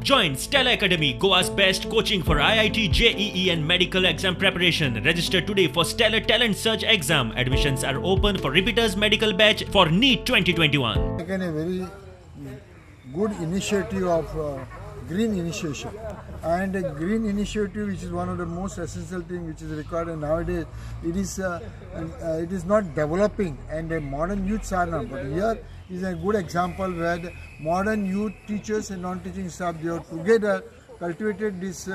Join Stella Academy, Goa's best coaching for IIT, JEE and medical exam preparation. Register today for Stellar Talent Search exam. Admissions are open for repeaters medical batch for NEET 2021. Taken a very good initiative of green initiation, and a green initiative, which is one of the most essential things which is required nowadays. It is not developing, and the modern youths are not. But here is a good example where the modern youth teachers and non-teaching staff, they are together cultivated this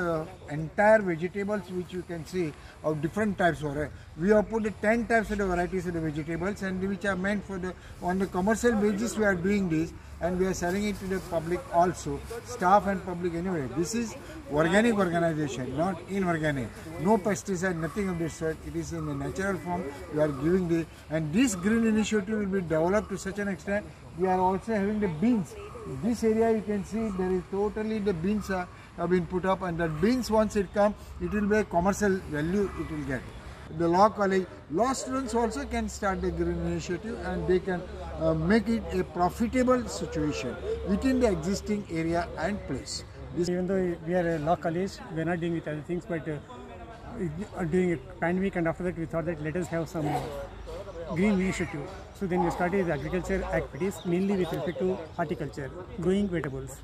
entire vegetables, which you can see of different types of. We have put 10 types of the varieties of the vegetables, and which are meant for on the commercial basis. We are doing this, and we are selling it to the public also, staff and public anyway. This is organic organization, not inorganic. No pesticide, nothing of this sort. It is in a natural form. We are giving this, and this green initiative will be developed to such an extent. We are also having the beans. This area you can see there is totally the beans have been put up, and that beans, once it comes, it will be a commercial value it will get. The law college, law students also can start the green initiative, and they can make it a profitable situation within the existing area and place. Even though we are a law college, we are not dealing with other things, but during a pandemic and after that we thought that let us have some green initiative. So then we started the agriculture activities, mainly with respect to horticulture, growing vegetables.